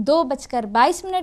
2:22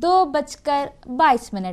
2:22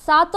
7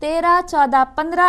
13, 14, 15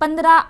15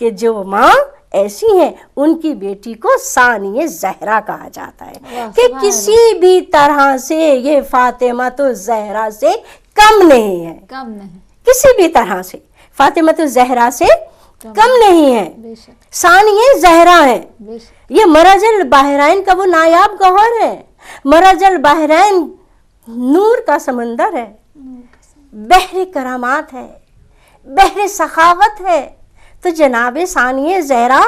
کہ جو ماں ایسی ہیں ان کی بیٹی کو ثانیہ زہرا کہا جاتا ہے کہ کسی بھی طرح سے یہ فاطمہ تو زہرا سے کم نہیں ہے، کم نہیں، کسی بھی طرح سے فاطمہ تو زہرا سے کم نہیں ہے، بے شک ثانیہ زہرا ہے۔ بے شک، یہ مرج البحرین کا وہ نایاب گوہر ہے، مرج البحرین نور کا سمندر ہے، بحر کرامات ہے، بحر سخاوت ہے، تو جناب ثانیہ زہرا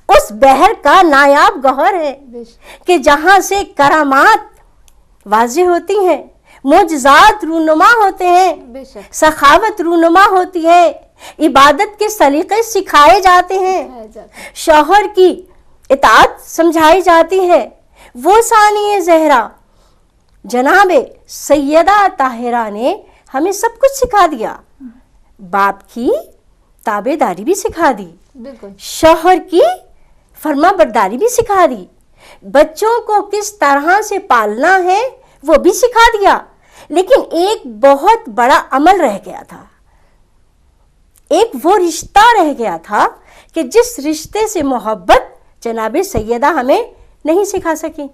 اس بحر کا نایاب گوہر ہے بے شک، کہ جہاں سے کرامات واضح ہوتی ہیں، معجزات رونما ہوتے ہیں، بے شک، سخاوت رونما ہوتی ہے، عبادت کے سلیقے سکھائے جاتے ہیں، کھایا جاتا ہے۔ شوہر کی اطاعت سمجھائی جاتی ہے۔ وہ ثانیہ زہرا جناب سیدہ طاہرہ نے ہمیں سب کچھ سکھا دیا، باپ کی تابع داری بھی سکھا دی، بالکل، شوہر کی فرما برداری بھی سکھا دی، بچوں کو کس طرح سے پالنا ہے وہ بھی سکھا دیا۔ لیکن ایک بہت بڑا عمل رہ گیا تھا، ایک وہ رشتہ رہ گیا تھا کہ جس رشتے سے محبت جناب سیدہ ہمیں نہیں سکھا سکی،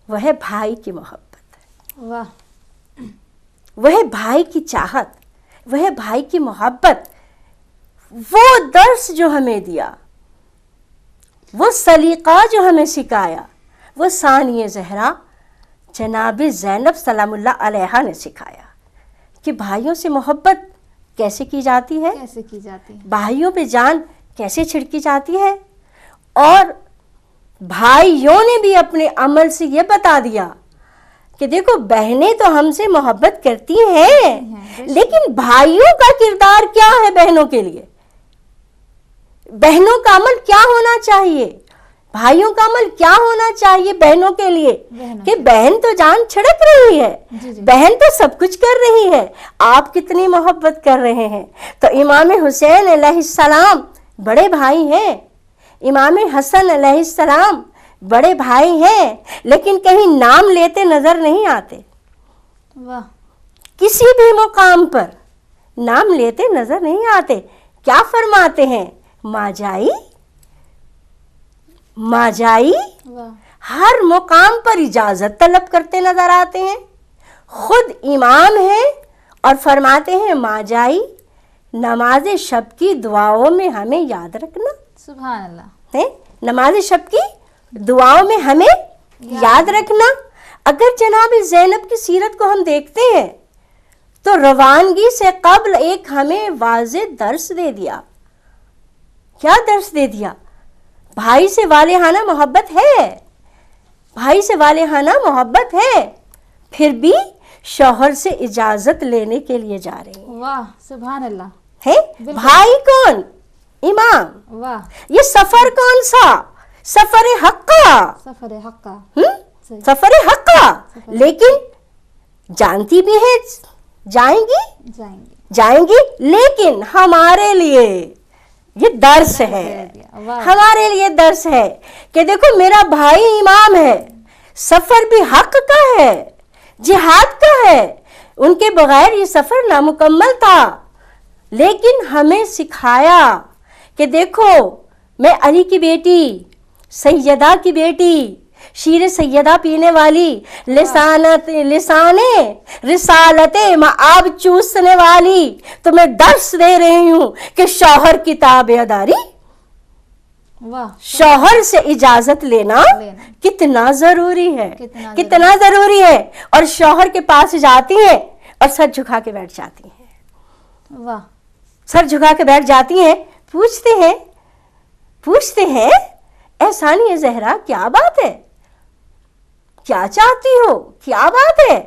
وہ ہے بھائی کی محبت، واہ، وہ ہے بھائی کی چاہت، وہ ہے بھائی کی محبت۔ وہ درس جو ہمیں دیا، وہ سلیقہ جو ہمیں سکھایا، وہ ثانیہ زہرا جناب زینب سلام اللہ علیہا نے سکھایا کہ بھائیوں سے محبت کیسے کی جاتی ہے، کیسے کی جاتی ہے، بھائیوں پہ جان کیسے چھڑکی جاتی ہے، اور بھائیوں نے بھی اپنے عمل سے یہ بتا دیا کہ دیکھو بہنیں تو ہم سے محبت کرتی ہیں، لیکن بھائیوں کا کردار کیا ہے بہنوں کے لیے، بہنوں کا عمل کیا ہونا چاہیے، بھائیوں کا عمل کیا ہونا چاہیے بہنوں کے لیے، کہ بہن تو جان چھڑک رہی ہے، بہن تو سب کچھ کر رہی ہے، آپ کتنی محبت کر رہے ہیں۔ تو امام حسین علیہ السلام بڑے بھائی ہیں، امام حسن علیہ السلام بڑے بھائی ہیں، لیکن کہیں نام لیتے نظر نہیں آتے، واہ، کسی بھی مقام پر نام لیتے نظر نہیں آتے۔ کیا فرماتے ہیں؟ ماں جائی، ماں جائی، واہ، ہر مقام پر اجازت طلب کرتے نظر آتے ہیں، خود امام ہیں اور فرماتے ہیں ماں جائی نماز شب کی دعاؤں میں ہمیں یاد رکھنا سبحان اللہ، ہے، نماز شب کی دعاؤں میں ہمیں یاد رکھنا۔ اگر جناب زینب کی سیرت کو ہم دیکھتے ہیں تو روانگی سے قبل ایک ہمیں واضح درس دے دیا۔ کیا درس دے دیا؟ بھائی سے والہانہ محبت ہے، بھائی سے والہانہ محبت ہے، پھر بھی شوہر سے اجازت لینے کے لیے جا رہی ہیں، واہ، سبحان اللہ، ہے بھائی کون؟ امام۔ واہ، یہ سفر کون سا؟ سفر حق کا، سفر حق کا، سفر حق کا، لیکن جانتی بھی ہے جائیں گی، جائیں گے، جائیں گی، لیکن ہمارے لیے یہ درس ہے، واہ، ہمارے لیے درس ہے کہ دیکھو میرا بھائی امام ہے، سفر بھی حق کا ہے، جہاد کا ہے، ان کے بغیر یہ سفر نامکمل تھا، لیکن ہمیں سکھایا کہ دیکھو میں علی کی بیٹی، سیدہ کی بیٹی، شیر سیدہ پینے والی، لسان رسالت معاب چوسنے والی، تو میں درس دے رہی ہوں کہ شوہر کی تابع داری، واہ، شوہر سے اجازت لینا کتنا ضروری ہے، کتنا ضروری ہے۔ اور شوہر کے پاس جاتی ہیں اور سر جھکا کے بیٹھ جاتی ہیں، واہ، سر جھکا کے بیٹھ جاتی ہیں، پوچھتے ہیں اے ثانیہ زہرا کیا بات ہے، کیا چاہتی ہو، کیا بات ہے؟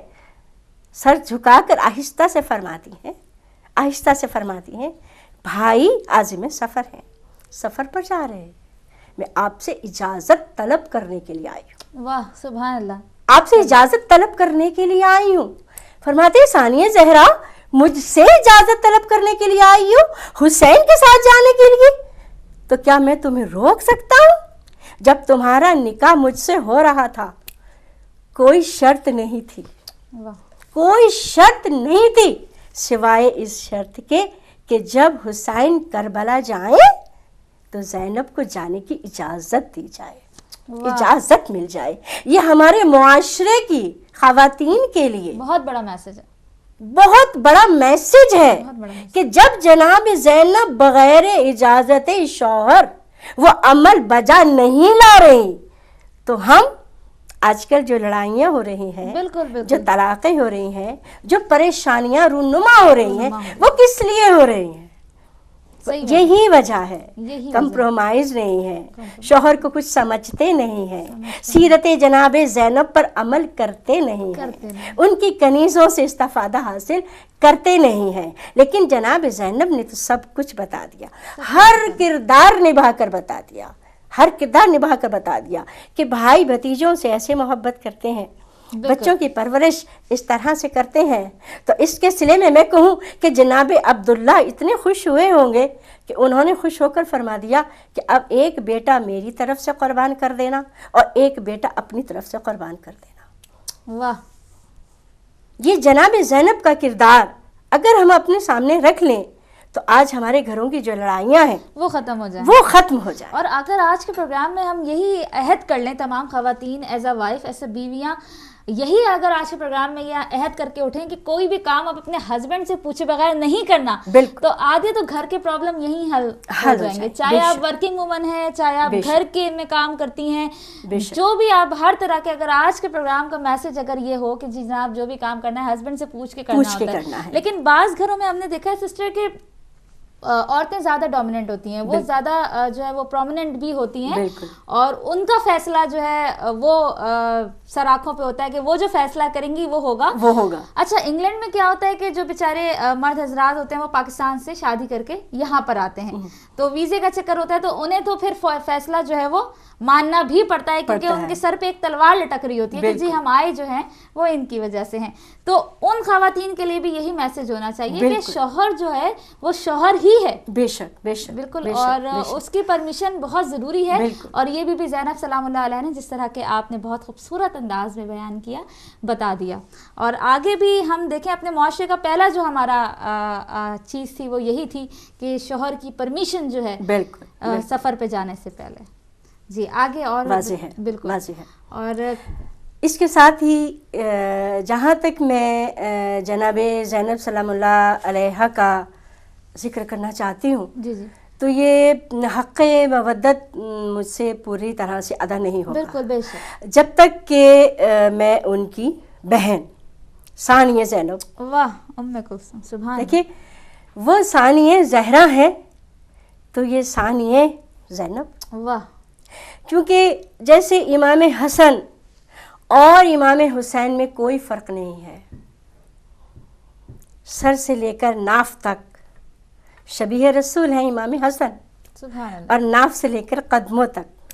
سر جھکا کر آہستہ سے فرماتی ہیں بھائی عازم سفر ہیں، سفر پر جا رہے ہیں، میں آپ سے اجازت طلب کرنے کے لیے آئی ہوں، واہ، سبحان اللہ، آپ سے اجازت طلب کرنے کے لیے آئی ہوں۔ فرماتے ہیں ثانیہ زہرا مجھ سے اجازت طلب کرنے کے لیے آئی ہوں حسین کے ساتھ جانے کے لیے، تو کیا میں تمہیں روک سکتا ہوں؟ جب تمہارا نکاح مجھ سے ہو رہا تھا کوئی شرط نہیں تھی، واہ، کوئی شرط نہیں تھی سوائے اس شرط کے کہ جب حسین کربلا جائیں تو زینب کو جانے کی اجازت دی جائے، اجازت مل جائے۔ یہ ہمارے معاشرے کی خواتین کے لیے بہت بڑا میسج ہے، بہت بڑا میسج ہے کہ جب جناب زینب بغیر اجازت شوہر وہ عمل بجا نہیں لا رہی، تو ہم آج کل جو لڑائیاں ہو رہی ہیں، بالکل جو طلاقیں ہو رہی ہیں، جو پریشانیاں رونما ہو رہی ہیں، وہ کس لیے ہو رہی ہیں؟ یہی وجہ ہے، کمپرومائز نہیں ہے، شوہر کو کچھ سمجھتے نہیں ہیں، سیرت جناب زینب پر عمل کرتے نہیں ہیں، ان کی کنیزوں سے استفادہ حاصل کرتے نہیں ہیں۔ لیکن جناب زینب نے تو سب کچھ بتا دیا، ہر کردار نبھا کر بتا دیا، ہر کردار نبھا کر بتا دیا کہ بھائی بھتیجوں سے ایسے محبت کرتے ہیں، بچوں کی پرورش اس طرح سے کرتے ہیں۔ تو اس کے صلے میں کہوں کہ جناب عبداللہ اتنے خوش ہوئے ہوں گے کہ انہوں نے خوش ہو کر فرما دیا کہ اب ایک بیٹا میری طرف سے قربان کر دینا اور ایک بیٹا اپنی طرف سے قربان کر دینا۔ واہ، یہ جناب زینب کا کردار اگر ہم اپنے سامنے رکھ لیں تو آج ہمارے گھروں کی جو لڑائیاں ہیں وہ ختم ہو جائیں، وہ ختم ہو جائیں۔ اور اگر آج کے پروگرام میں ہم یہی عہد کر لیں، تمام خواتین as a wife, as a بیویاں، یہی اگر آج کے پروگرام میں یہ عہد کر کے اٹھیں کہ کوئی بھی کام اب اپنے ہسبینڈ سے پوچھے بغیر نہیں کرنا، تو آدھے تو گھر کے پرابلم یہی حل ہو جائیں گے۔ چاہے آپ ورکنگ وومن ہیں، چاہے آپ گھر کے میں کام کرتی ہیں، جو بھی آپ ہر طرح کے، اگر آج کے پروگرام کا میسج اگر یہ ہو کہ جی جناب جو بھی کام کرنا ہے ہسبینڈ سے پوچھ کے کرنا ہوتا ہے۔ لیکن بعض گھروں میں ہم نے دیکھا ہے سسٹر کہ عورتیں زیادہ ڈومیننٹ ہوتی ہیں، وہ زیادہ جو ہے وہ پرومیننٹ بھی ہوتی ہیں، اور ان کا فیصلہ جو ہے وہ سر آنکھوں پہ ہوتا ہے کہ وہ جو فیصلہ کریں گی وہ ہوگا۔ اچھا، انگلینڈ میں کیا ہوتا ہے کہ جو بیچارے مرد حضرات ہوتے ہیں وہ پاکستان سے شادی کر کے یہاں پر آتے ہیں، تو ویزے کا چکر ہوتا ہے، تو انہیں تو پھر فیصلہ جو ہے وہ ماننا بھی پڑتا ہے، کیونکہ ان کے سر پہ ایک تلوار لٹک رہی ہوتی ہے کہ جی ہم آئے جو ہیں وہ ان کی وجہ سے ہیں۔ تو ان خواتین کے لیے بھی یہی میسج ہونا چاہیے کہ شوہر جو ہے وہ شوہر ہی ہے، بے شک بے شک، بالکل، اور اس کی پرمیشن بہت ضروری ہے۔ اور یہ بھی زینب سلام اللہ علیہ نے جس طرح کے آپ نے بہت خوبصورت انداز میں بیان کیا، بتا دیا۔ اور آگے بھی ہم دیکھیں اپنے معاشرے کا پہلا جو ہمارا چیز تھی وہ یہی تھی کہ شوہر کی پرمیشن جو ہے سفر پہ جانے سے پہلے۔ جی آگے اور واضح ہے، بالکل واضح ہے۔ اور اس کے ساتھ ہی جہاں تک میں جناب زینب سلام اللہ علیہ کا ذکر کرنا چاہتی ہوں، جی جی، تو یہ حق مودت مجھ سے پوری طرح سے ادا نہیں ہوگا، بالکل بے شک، جب تک کہ میں ان کی بہن ثانیہ زینب، واہ ام کلثوم، سبحان، دیکھیے وہ ثانیہ زہرا ہے تو یہ ثانیہ زینب، واہ، کیونکہ جیسے امام حسن اور امام حسین میں کوئی فرق نہیں ہے، سر سے لے کر ناف تک شبیہ رسول ہیں امام حسن، سبحان اللہ، اور ناف سے لے کر قدموں تک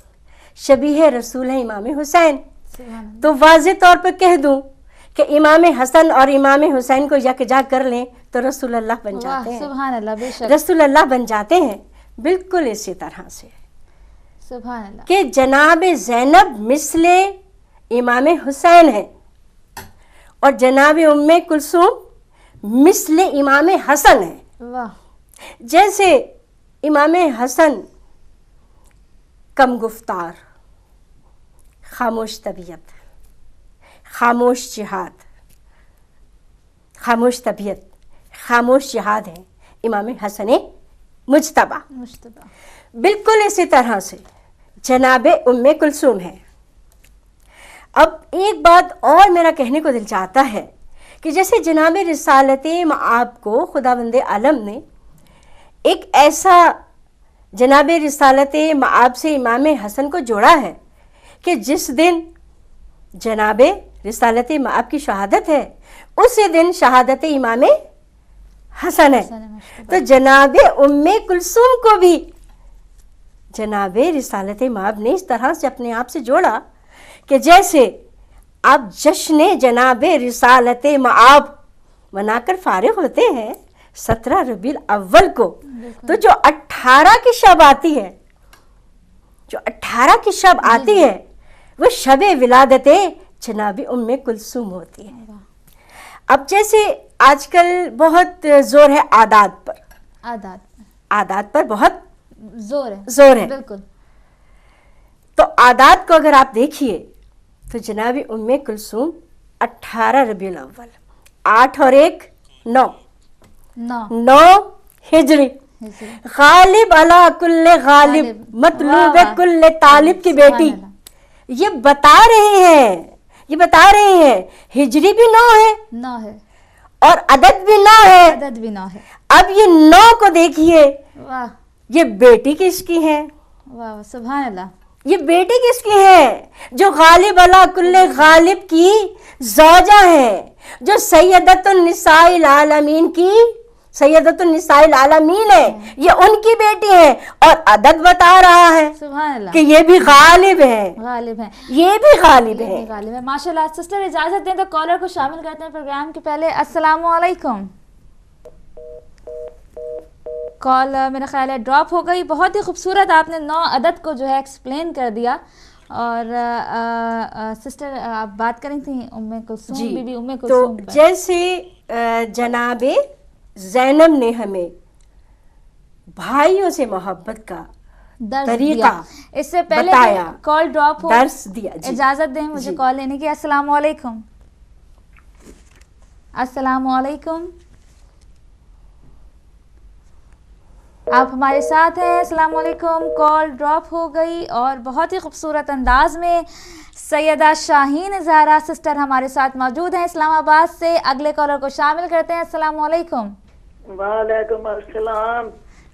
شبیہ رسول ہیں امام حسین۔ سبحان اللہ، تو واضح طور پر کہہ دوں کہ امام حسن اور امام حسین کو یکجا کر لیں تو رسول اللہ بن جاتے ہیں، سبحان اللہ، بے شک، رسول اللہ بن جاتے ہیں۔ بالکل اسی طرح سے سبحان اللہ، کہ جناب زینب مثل امام حسین ہے اور جناب ام کلثوم مثل امام حسن ہے۔ واہ، جیسے امام حسن کم گفتار، خاموش طبیعت، خاموش جہاد، خاموش طبیعت، خاموش جہاد ہے امام حسن مجتبیٰ، بالکل اسی طرح سے جناب ام کلثوم ہے۔ اب ایک بات اور میرا کہنے کو دل چاہتا ہے کہ جیسے جناب رسالت مآب کو خداوند عالم نے ایک ایسا جناب رسالت مآب سے امام حسن کو جوڑا ہے کہ جس دن جناب رسالت مآب کی شہادت ہے اسی دن شہادت امام حسن ہے، تو جناب ام کلثوم کو بھی جناب رسالت مآب نے اس طرح سے اپنے آپ سے جوڑا کہ جیسے آپ جشن جناب رسالت مآب منا کر فارغ ہوتے ہیں 17 ربیع الاول کو، تو جو 18 کی شب آتی ہے، جو 18 کی شب آتی ہے وہ شب ولادت جناب ام کلثوم ہوتی ہے۔ اب جیسے آج کل بہت زور ہے عادات پر، عادات پر بہت زور ہے. بالکل. تو اعداد کو اگر آپ دیکھیے تو جناب ام کلثوم 18 ربیع الاول، 8 اور 1 9 ہجری، غالب علی کل غالب مطلوب کل طالب کی بیٹی. یہ بتا رہے ہیں ہجری بھی 9 ہے اور عدد بھی 9 ہے. اب یہ 9 کو دیکھیے، یہ بیٹی کس کی ہے؟ واہ سبحان اللہ. یہ بیٹی کس کی ہے؟ جو غالب علی کل غالب کی زوجہ ہے، جو سیدۃ النساء العالمین کی سیدۃ النساء العالمین ہے، یہ ان کی بیٹی ہے. اور عدد بتا رہا ہے سبحان اللہ کہ یہ بھی غالب ہے، یہ بھی غالب ہے. ماشاء اللہ. سسٹر اجازت دیں تو کالر کو شامل کرتے ہیں پروگرام کے پہلے. السلام علیکم. کال میرا خیال ہے ڈراپ ہو گئی. بہت ہی خوبصورت آپ نے 9 عدد کو جو ہے ایکسپلین کر دیا. اور سسٹر آپ بات کریں تھیں ام کلثوم بی بی ام کلثوم تو جیسے جناب زینب نے ہمیں بھائیوں سے محبت کا طریقہ اس سے پہلے کال ڈراپ ہو درس دیا. اجازت دیں مجھے کال لینے کی. السلام علیکم. السلام علیکم. آپ ہمارے ساتھ ہیں. السلام علیکم. کال ڈراپ ہو گئی. اور بہت ہی خوبصورت انداز میں سیدہ شاہین زہرا سسٹر ہمارے ساتھ موجود ہیں اسلام آباد سے. اگلے کالر کو شامل کرتے ہیں. السلام علیکم. وعلیکم السلام.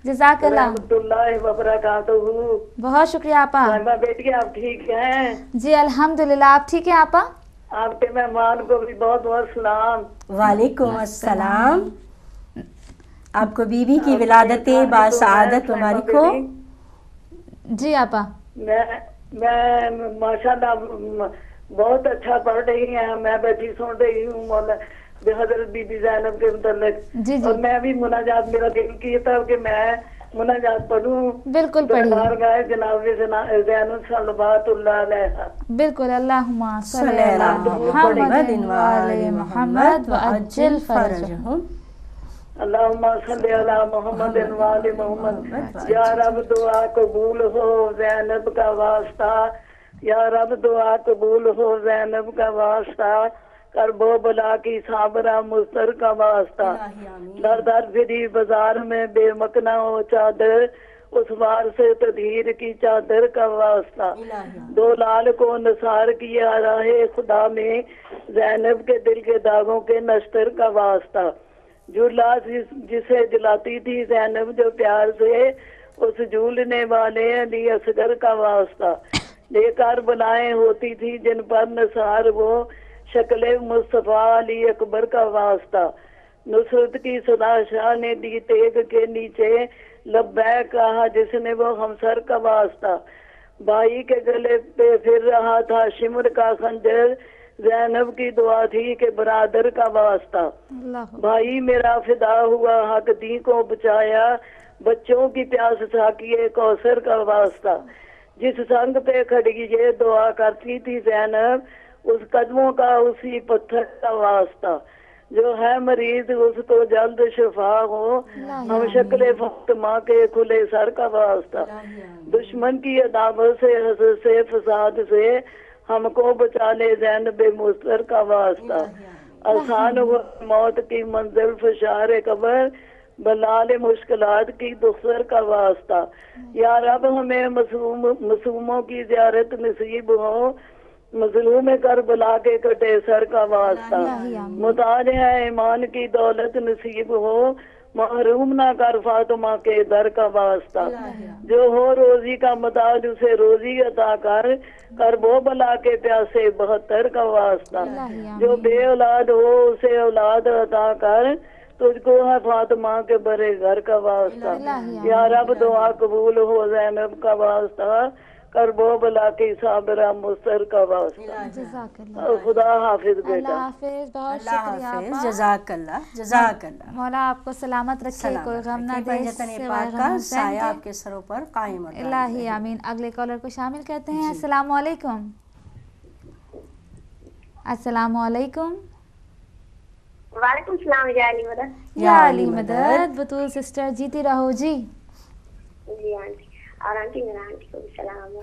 جزاک اللہ. رحمۃ اللہ وبرکاتہ. بہت شکریہ آپا. بیٹی آپ ٹھیک ہیں؟ جی الحمدللہ. آپ ٹھیک ہیں آپا؟ آپ کے مہمان کو بھی بہت بہت سلام. وعلیکم السلام. آپ کو بی بی کی ولادت باسعادت مبارک ہو. جی آپا. میں ماشاءاللہ بہت اچھا پڑھ رہی ہیں. میں بیٹھی سن رہی ہوں حضرت بی بی زینب کے متعلق. اور میں بھی مناجات، میرا دل کی تھا کہ میں مناجات پڑھوں. بالکل پڑھیے. گائے جناب زینب صلوات اللہ علیہ. بالکل. اللہم صلی علی محمد وعلی محمد وعجل فرجہم. اللہم صلی علی محمد وعلی محمد. یا رب دعا قبول ہو زینب کا واسطہ. یا رب دعا قبول ہو زینب کا واسطہ. کربو بلا کی صابرہ مستر کا واسطہ. در در پھری بازار میں بے مکنہ ہو چادر، اس وار سے تدہیر کی چادر کا واسطہ. دو لال کو نثار کیا راہ خدا میں، زینب کے دل کے داغوں کے نشتر کا واسطہ. جھولا جسے جلاتی تھی زینب جو پیار سے، اس جھولنے والے علی اصغر کا واسطہ. لے کر بلائیں ہوتی تھی جن پر نثار، وہ شکل مصطفیٰ علی اکبر کا واسطہ. نصرت کی صدا شاہ نے دی تیغ کے نیچے، لبیک کہا جس نے وہ ہمسر کا واسطہ. بھائی کے گلے پہ پھر رہا تھا شمر کا خنجر، زینب کی دعا تھی کہ برادر کا واسطہ. بھائی میرا فدا ہوا حق دین کو بچایا، بچوں کی پیاس ساکیے کوثر کا واسطہ. جس سنگ پہ کھڑی یہ دعا کرتی تھی زینب، اس قدموں کا اسی پتھر کا واسطہ. جو ہے مریض اس کو جلد شفا ہو، ہم شکل فاطمہ کے کھلے سر کا واسطہ. دشمن کی عداوت سے حسد سے فساد سے، ہم کو بچا لے زینب مستر کا واسطہ. آسان ہو موت کی منزل فشار قبر، بلال مشکلات کی دختر کا واسطہ. یا رب ہمیں معصوموں کی زیارت نصیب ہو، مظلوم کربلا کے کٹے سر کا واسطہ. محتاج ہے ایمان کی دولت نصیب ہو، محروم نہ کر فاطمہ کے در کا واسطہ. جو ہو روزی کا محتاج اسے روزی عطا کر وہ بلا کے پیاسے 72 کا واسطہ. جو بے اولاد ہو اسے اولاد عطا کر، تجھ کو ہے فاطمہ کے برے گھر کا واسطہ. یا رب دعا قبول ہو زینب کا واسطہ، کربو بلا کی صابرہ مستر کا واسطہ. خدا حافظ بیٹا. اللہ حافظ. بہت شکریہ. جزاک اللہ. جزاک اللہ. مولا آپ کو سلامت رکھے، کوئی غم نہ دے، سایہ آپ کے سروں پر قائم رکھے. الہی آمین. اگلے کالر کو شامل کرتے ہیں. السلام علیکم. السلام علیکم. وعلیکم السلام. یا علی مدد. یا علی مدد. بطول سسٹر جیتی رہو جی. جی آنٹی، اور آنٹی میرا آنٹی کو بھی سلام ہو.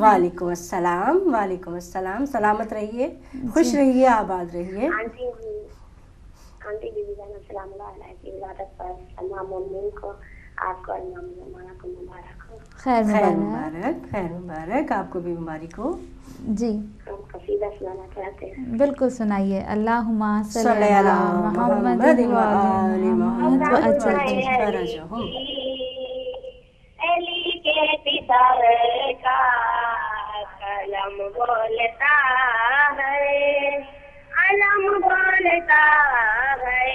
وعلیکم السلام. وعلیکم السلام. سلامت رہیے, خوش رہیے, آباد رہیے. آنٹی بی بی جان السلام علیہ کی ولادت پر تمام مومنین کو آپ کو اور امام زمانہ کو مبارک ہو. خیر خیر مبارک. مبارک, خیر مبارک, آپ کو بھی مبارک ہو. جی ہم قصیدہ سنانا چاہتے ہیں. بالکل سنائیے. اللہم صلی صلی علی علی محمد محمد و آل وآل محمد و محمد اجل وعجل جل. فرجہم. علی کے پسر کا قلم بولتا ہے, علم بولتا ہے,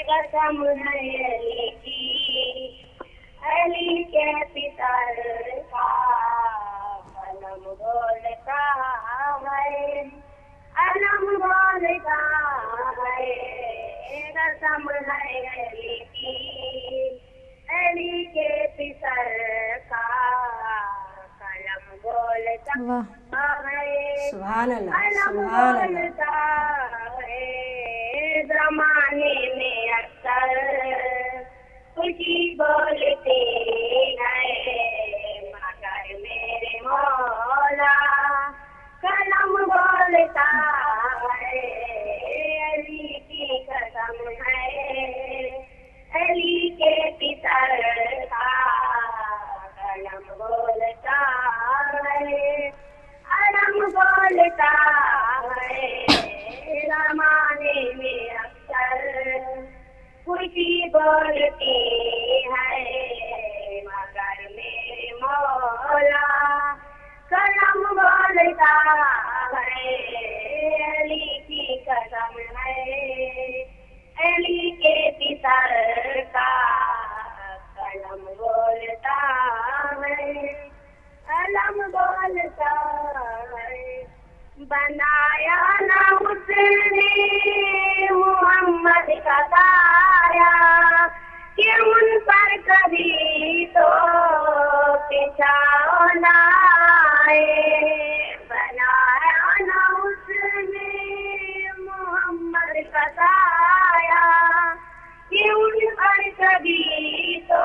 قسم ہے علی کی. علی کے پسر کا قلم بولتا ہے, علم بولتا ہے, قسم ہے علی کی. علی کے پسر کا قلم بولتا واہ ہے, سبحان اللہ, علم سبحان اللہ. بولتا ہے. زمانے میں اکثر خوشی بولتے ہیں, مگر میرے مولا قلم بولتا ہے. علی کی قسم ہے, علی کے پسر کا قلم بولتا ہے, علم بولتا ہے. زمانے میں اکثر خوشی بولتی ہے, مگر میرے مولا قلم بولتا ہے. علی کی قسم ہے, علی کے پسر کا قلم بولتا ہے, علم بولتا ہے. بنایا نہ اس نے محمد کا سایہ کہ ان پر کبھی تو پچھاؤ نہ آئے. بنایا نہ اس نے محمد کا سایہ کہ ان پر کبھی تو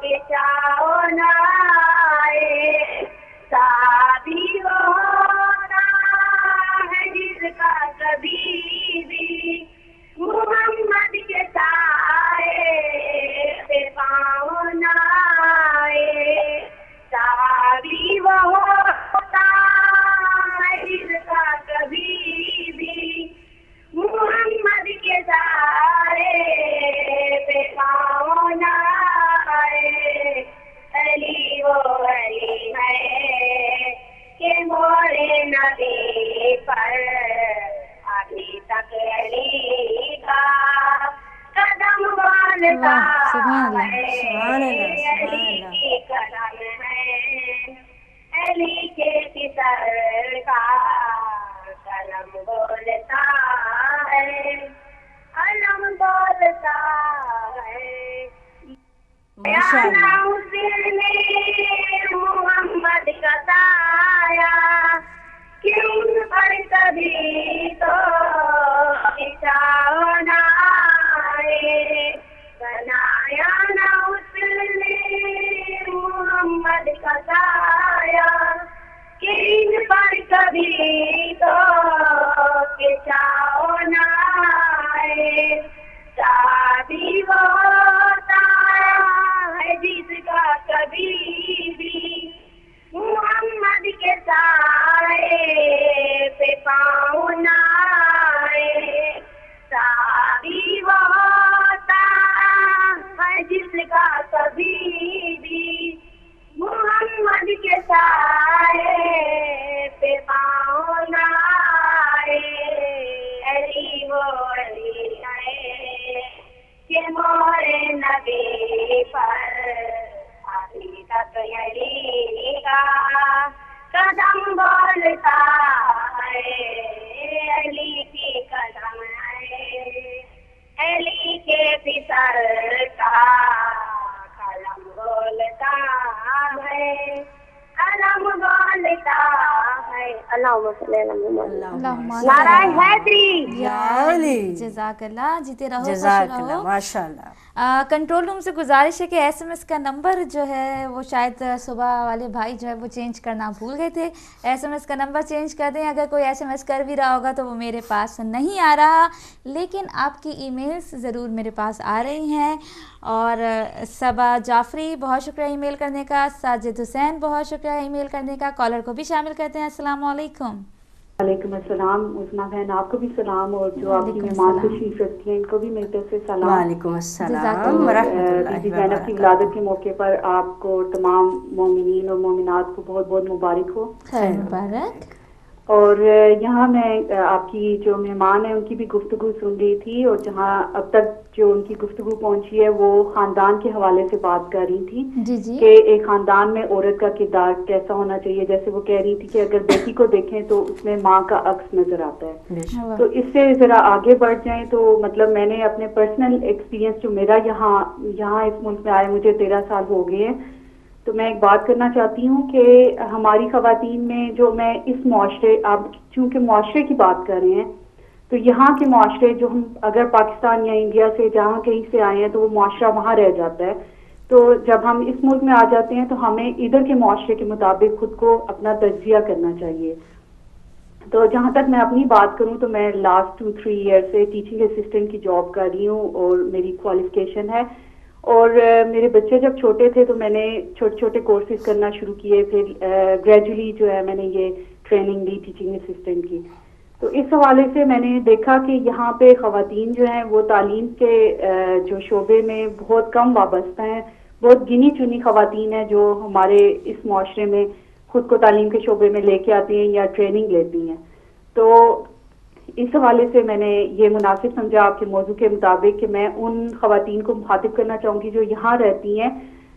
پچھاؤ نہ آئے. صحابی وہ ہوتا ہے جس کا کبھی بھی محمد کے سائے پہ پاؤں نہ آئے. صحابی وہ ہوتا ہے جس کا کبھی بھی محمد کے سائے پہ پاؤں نہ آئے. علی وہ علی ہے کہ مورے نبی پر ابھی تک علی کا قدم بولتا سبحان اللہ, ہے. سبحان اللہ, سبحان علی اللہ. کی قدم ہے, علی کے پسر کا قلم بولتا ہے, علم بولتا ہے. ماشاء اللہ. محمد کا سایہ کہ ان پر کبھی تو پچھاؤ نہ آئے. بنایا نہ اس نے محمد کا سایہ کہ ان پر کبھی تو پچھاؤ نہ آئے. شادی وہ ہوتا ہے جس کا کبھی بھی محمد کے سائے پہ پاؤں نہ آئے. شادی وہ ہوتا ہے جس کا کبھی بھی محمد کے سائے پہ پاؤں نہ آئے. علی وہ علی ہے کہ مورے نبی پر ابھی تک علی کا قدم بولتا ہے. علی کی قدم ہے, علی کے پسر کا قلم بولتا ہے, علم بولتا ہے. اللہم صلی علی محمد اللہم نعرہ حیدری یا علی جزاک اللہ، جیتے رہو، خوش جزاک اللہ رہو۔ ماشاء اللہ۔ کنٹرول روم سے گزارش ہے کہ ایس ایم ایس کا نمبر جو ہے وہ شاید صبح والے بھائی جو ہے وہ چینج کرنا بھول گئے تھے، ایس ایم ایس کا نمبر چینج کر دیں۔ اگر کوئی ایس ایم ایس کر بھی رہا ہوگا تو وہ میرے پاس نہیں آ رہا، لیکن آپ کی ای میلز ضرور میرے پاس آ رہی ہیں۔ اور صبا جعفری بہت شکریہ ای میل کرنے کا، ساجد حسین بہت شکریہ ای میل کرنے کا۔ کالر کو بھی شامل کرتے ہیں۔ السلام علیکم۔ وعلیکم السلام عظمیٰ بہن، آپ کو بھی سلام، اور جو آپ کی مہمان تشریف رکھتی ہیں ان کو بھی میری طرف سے سلام۔ وعلیکم السلام ورحمۃ اللہ بی بی زینب کی ولادت کے موقع پر آپ کو تمام مومنین اور مومنات کو بہت بہت مبارک ہو۔ خیر مبارک۔ اور یہاں میں آپ کی جو مہمان ہیں ان کی بھی گفتگو سن رہی تھی، اور جہاں اب تک جو ان کی گفتگو پہنچی ہے وہ خاندان کے حوالے سے بات کر رہی تھی جی جی کہ ایک خاندان میں عورت کا کردار کیسا ہونا چاہیے۔ جیسے وہ کہہ رہی تھی کہ اگر بیٹی کو دیکھیں تو اس میں ماں کا عکس نظر آتا ہے۔ تو اس سے ذرا آگے بڑھ جائیں تو مطلب میں نے اپنے پرسنل ایکسپیرینس جو میرا یہاں اس ملک میں آئے مجھے 13 سال ہو گئے ہیں، تو میں ایک بات کرنا چاہتی ہوں کہ ہماری خواتین میں جو میں اس معاشرے، آپ چونکہ معاشرے کی بات کر رہے ہیں، تو یہاں کے معاشرے جو ہم اگر پاکستان یا انڈیا سے جہاں کہیں سے آئے ہیں تو وہ معاشرہ وہاں رہ جاتا ہے، تو جب ہم اس ملک میں آ جاتے ہیں تو ہمیں ادھر کے معاشرے کے مطابق خود کو اپنا تجزیہ کرنا چاہیے۔ تو جہاں تک میں اپنی بات کروں تو میں لاسٹ 2-3 ایئر سے ٹیچنگ اسسٹنٹ کی جاب کر رہی ہوں اور میری کوالیفیکیشن ہے، اور میرے بچے جب چھوٹے تھے تو میں نے چھوٹے چھوٹے کورسز کرنا شروع کیے، پھر گریجولی جو ہے میں نے یہ ٹریننگ لی ٹیچنگ اسسٹنٹ کی۔ تو اس حوالے سے میں نے دیکھا کہ یہاں پہ خواتین جو ہیں وہ تعلیم کے جو شعبے میں بہت کم وابستہ ہیں، بہت گنی چنی خواتین ہیں جو ہمارے اس معاشرے میں خود کو تعلیم کے شعبے میں لے کے آتی ہیں یا ٹریننگ لیتی ہیں۔ تو اس حوالے سے میں نے یہ مناسب سمجھا آپ کے موضوع کے مطابق کہ میں ان خواتین کو مخاطب کرنا چاہوں گی جو یہاں رہتی ہیں،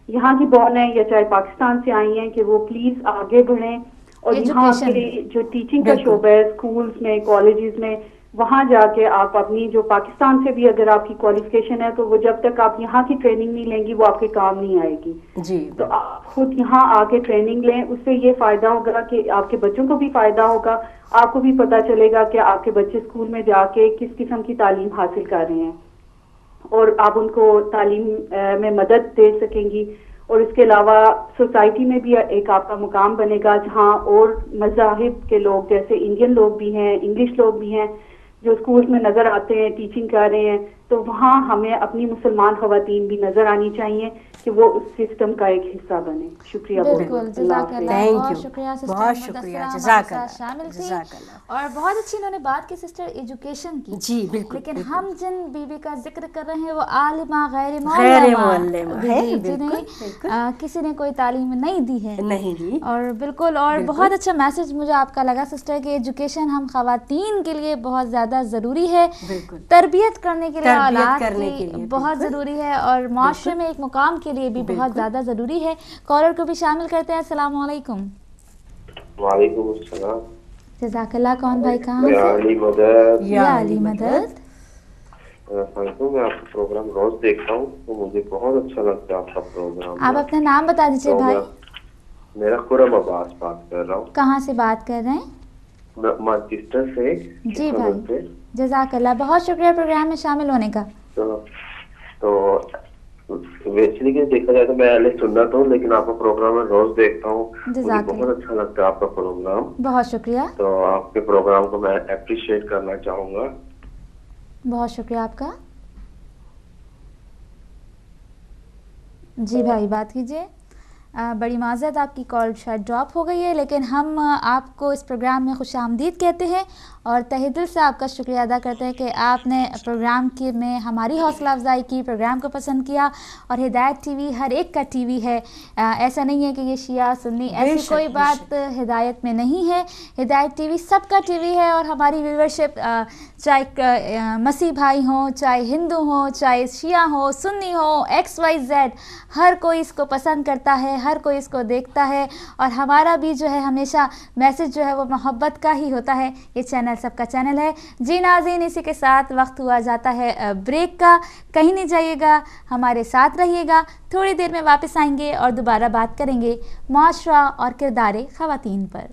یہاں کی بورن ہیں یا چاہے پاکستان سے آئی ہیں، کہ وہ پلیز آگے بڑھیں اور یہاں کے جو ٹیچنگ کا شعبہ ہے اسکولز میں، کالجز میں، وہاں جا کے آپ اپنی جو پاکستان سے بھی اگر آپ کی کوالیفیکیشن ہے تو وہ جب تک آپ یہاں کی ٹریننگ نہیں لیں گی وہ آپ کے کام نہیں آئے گی۔ جی تو آپ خود یہاں آ کے ٹریننگ لیں، اس سے یہ فائدہ ہوگا کہ آپ کے بچوں کو بھی فائدہ ہوگا، آپ کو بھی پتہ چلے گا کہ آپ کے بچے اسکول میں جا کے کس قسم کی تعلیم حاصل کر رہے ہیں، اور آپ ان کو تعلیم میں مدد دے سکیں گی۔ اور اس کے علاوہ سوسائٹی میں بھی ایک آپ کا مقام بنے گا جہاں اور مذاہب کے لوگ جیسے انڈین لوگ بھی ہیں، انگلش لوگ بھی ہیں جو اسکولز میں نظر آتے ہیں، ٹیچنگ کر رہے ہیں، تو وہاں ہمیں اپنی مسلمان خواتین بھی نظر آنی چاہیے کہ وہ اس سسٹم کا ایک حصہ بنے۔ شکریہ بالکل، جزاک اللہ، Thank بہت you. شکریہ سسٹر بہت مدثرہ شکریہ، ہمارے جزاک ساتھ اللہ، شامل تھی، جزاک اللہ۔ اور بہت اچھی انہوں نے بات کی سسٹر ایجوکیشن کی۔ جی بالکل، لیکن بالکل۔ ہم جن بیوی کا ذکر کر رہے ہیں وہ عالمہ غیر معلمہ ہے، بیوی بالکل، جنہیں کسی نے کوئی تعلیم نہیں دی ہے، نہیں دی، اور بالکل، اور بہت اچھا میسج مجھے آپ کا لگا سسٹر کہ ایجوکیشن ہم خواتین کے لیے بہت زیادہ ضروری ہے، تربیت کرنے کے لیے اولاد کی بہت ضروری ہے، اور معاشرے میں ایک مقام کے لیے بھی بہت زیادہ ضروری ہے۔ کالر کو بھی شامل کرتے ہیں۔ السلام علیکم۔ وعلیکم السلام۔ جزاک اللہ، کون بھائی کہاں یا علی مدد۔ یا علی مدد۔ سنتوں میں آپ کا پروگرام روز دیکھتا ہوں تو مجھے بہت اچھا لگتا ہے آپ کا پروگرام۔ آپ اپنا نام بتا دیجیے بھائی۔ میرا خرم عباس بات کر رہا ہوں۔ کہاں سے بات کر رہے ہیں؟ مانچسٹر سے۔ جی بھائی، جزاک اللہ، بہت شکریہ پروگرام میں شامل ہونے کا۔ تو ویسے دیکھا جائے تو میں اہل سنت ہوں، لیکن آپ کا پروگرام میں روز دیکھتا ہوں، مجھے بہت اچھا لگتا ہے آپ کا پروگرام۔ بہت شکریہ۔ تو آپ کے پروگرام کو میں اپریشیٹ کرنا چاہوں گا۔ بہت شکریہ آپ کا۔ جی بھائی بات کیجیے۔ بڑی معذرت، آپ کی کال شاید ڈراپ ہو گئی ہے، لیکن ہم آپ کو اس پروگرام میں خوش آمدید کہتے ہیں اور تہہ دل سے آپ کا شکریہ ادا کرتے ہیں کہ آپ نے پروگرام کے میں ہماری حوصلہ افزائی کی، پروگرام کو پسند کیا۔ اور ہدایت ٹی وی ہر ایک کا ٹی وی ہے، ایسا نہیں ہے کہ یہ شیعہ سنی ایسی کوئی بات ہدایت میں نہیں ہے۔ ہدایت ٹی وی سب کا ٹی وی ہے، اور ہماری ویورشپ چاہے مسیح بھائی ہوں، چاہے ہندو ہوں، چاہے شیعہ ہو، سنی ہو، XYZ، ہر کوئی اس کو پسند کرتا ہے، ہر کوئی اس کو دیکھتا ہے، اور ہمارا بھی جو ہے ہمیشہ میسج جو ہے وہ محبت کا ہی ہوتا ہے۔ یہ چینل سب کا چینل ہے۔ جی ناظرین، اسی کے ساتھ وقت ہوا جاتا ہے بریک کا، کہیں نہیں جائیے گا، ہمارے ساتھ رہیے گا، تھوڑی دیر میں واپس آئیں گے اور دوبارہ بات کریں گے معاشرہ اور کردار خواتین پر۔